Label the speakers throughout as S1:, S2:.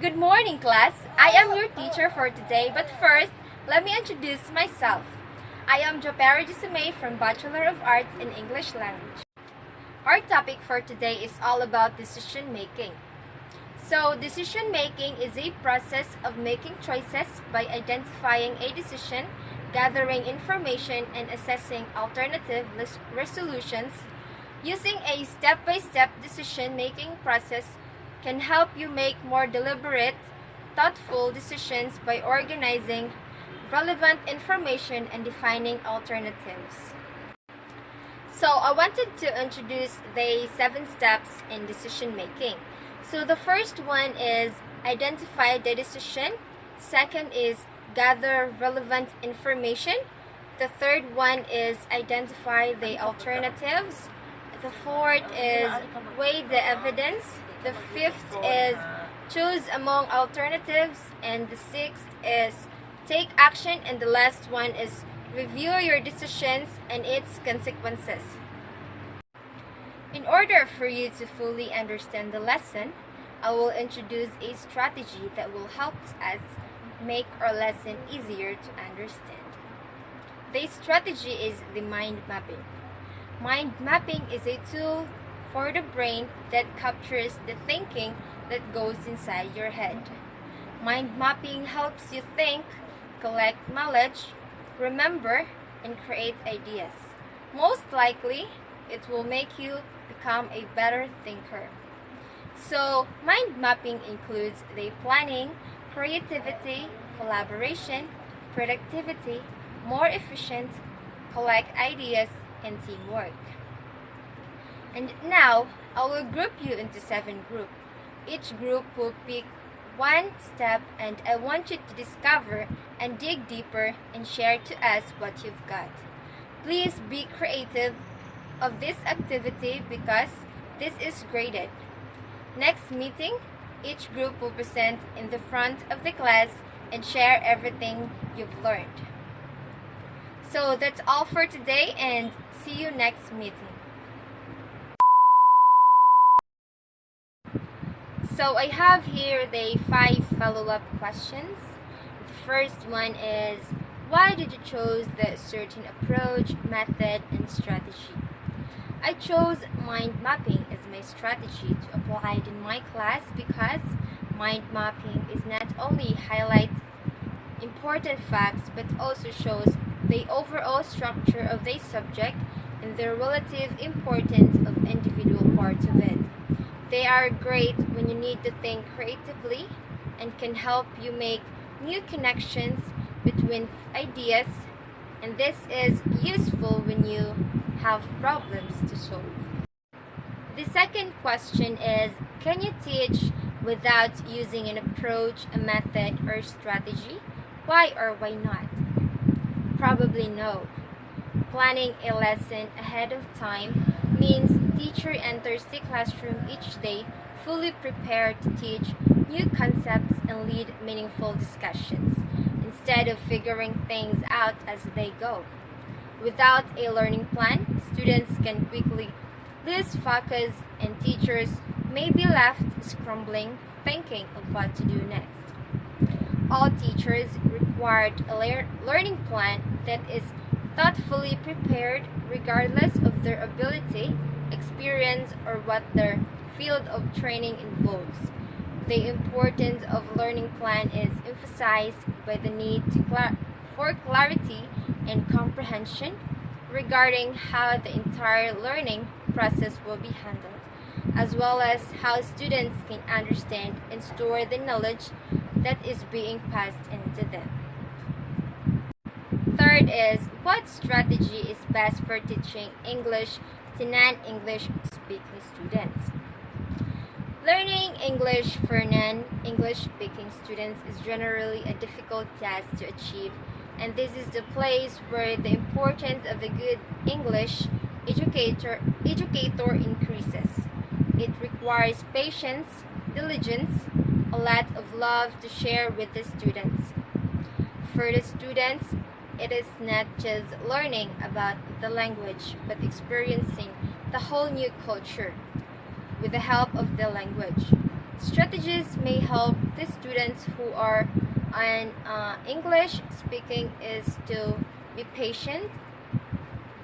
S1: Good morning, class. I am your teacher for today, but first, let me introduce myself. I am Diapera from Bachelor of Arts in English Language. Our topic for today is all about decision making. So, decision making is a process of making choices by identifying a decision, gathering information, and assessing alternative resolutions. Using a step-by-step decision-making process can help you make more deliberate, thoughtful decisions by organizing relevant information and defining alternatives. So I wanted to introduce the 7 steps in decision making. So the first one is identify the decision. Second is gather relevant information. The third one is identify the alternatives. The fourth is weigh the evidence. The fifth is choose among alternatives. And the sixth is take action. And the last one is review your decisions and its consequences. In order for you to fully understand the lesson, I will introduce a strategy that will help us make our lesson easier to understand. The strategy is the mind mapping. Mind mapping is a tool for the brain that captures the thinking that goes inside your head. Mind mapping helps you think, collect knowledge, remember, and create ideas. Most likely, it will make you become a better thinker. So, mind mapping includes the planning, creativity, collaboration, productivity, more efficient, collect ideas, and teamwork. And now, I will group you into 7 groups. Each group will pick one step and I want you to discover and dig deeper and share to us what you've got. Please be creative of this activity because this is graded. Next meeting, each group will present in the front of the class and share everything you've learned. So that's all for today and see you next meeting. So I have here the 5 follow-up questions. The first one is, why did you choose the certain approach, method, and strategy? I chose mind mapping as my strategy to apply it in my class because mind mapping is not only highlight important facts but also shows the overall structure of the subject and the relative importance of individual parts of it. They are great when you need to think creatively and can help you make new connections between ideas, and this is useful when you have problems to solve. The second question is, can you teach without using an approach, a method, or strategy? Why or why not? Probably no. Planning a lesson ahead of time means teacher enters the classroom each day fully prepared to teach new concepts and lead meaningful discussions instead of figuring things out as they go. Without a learning plan, students can quickly lose focus and teachers may be left scrambling thinking of what to do next. All teachers required a learning plan that is thoughtfully prepared regardless of their ability, experience, or what their field of training involves. The importance of learning plan is emphasized by the need for clarity and comprehension regarding how the entire learning process will be handled, as well as how students can understand and store the knowledge that is being passed into them. Third is, what strategy is best for teaching English to non-English speaking students? Learning English for non-English speaking students is generally a difficult task to achieve, and this is the place where the importance of a good English educator increases. It requires patience, diligence, a lot of love to share with the students. For the students, it is not just learning about the language, but experiencing the whole new culture with the help of the language. Strategies may help the students who are on English speaking is to be patient,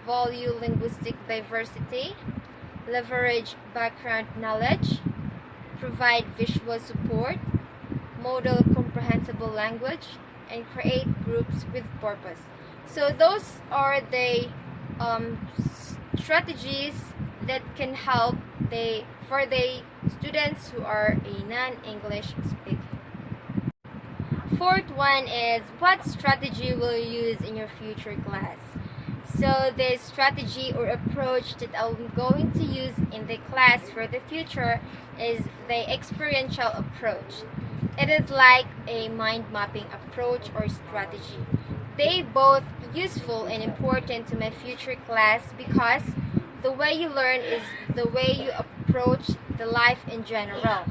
S1: value linguistic diversity, leverage background knowledge, provide visual support, model comprehensible language, and create groups with purpose. So those are the strategies that can help for the students who are a non-English speaking. Fourth one is, what strategy will you use in your future class? So the strategy or approach that I'm going to use in the class for the future is the experiential approach. It is like a mind mapping approach or strategy. They both useful and important to my future class because the way you learn is the way you approach the life in general.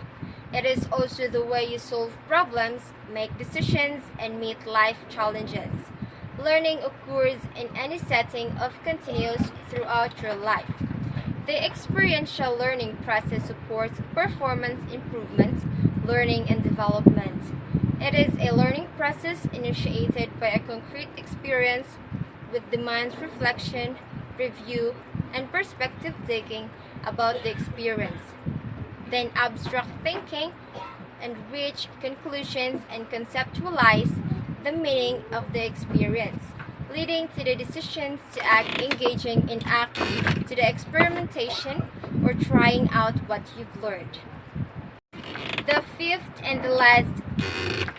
S1: It is also the way you solve problems, make decisions, and meet life challenges. Learning occurs in any setting of continuous throughout your life. The experiential learning process supports performance improvement, learning, and development. It is a learning process initiated by a concrete experience with demands reflection, review, and perspective taking about the experience. Then abstract thinking and reach conclusions and conceptualize the meaning of the experience, leading to the decisions to act, engaging in act to the experimentation or trying out what you've learned. The fifth and the last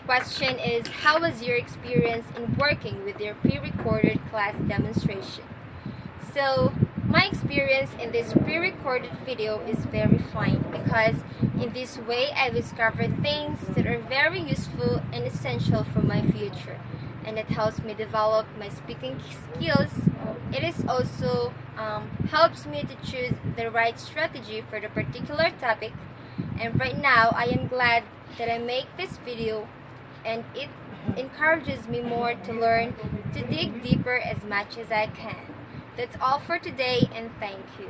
S1: question is, how was your experience in working with your pre-recorded class demonstration? So, my experience in this pre-recorded video is very fine because in this way I discovered things that are very useful and essential for my future, and it helps me develop my speaking skills. It is also helps me to choose the right strategy for the particular topic, and right now I am glad that I make this video, and it encourages me more to learn, to dig deeper as much as I can. That's all for today, and thank you.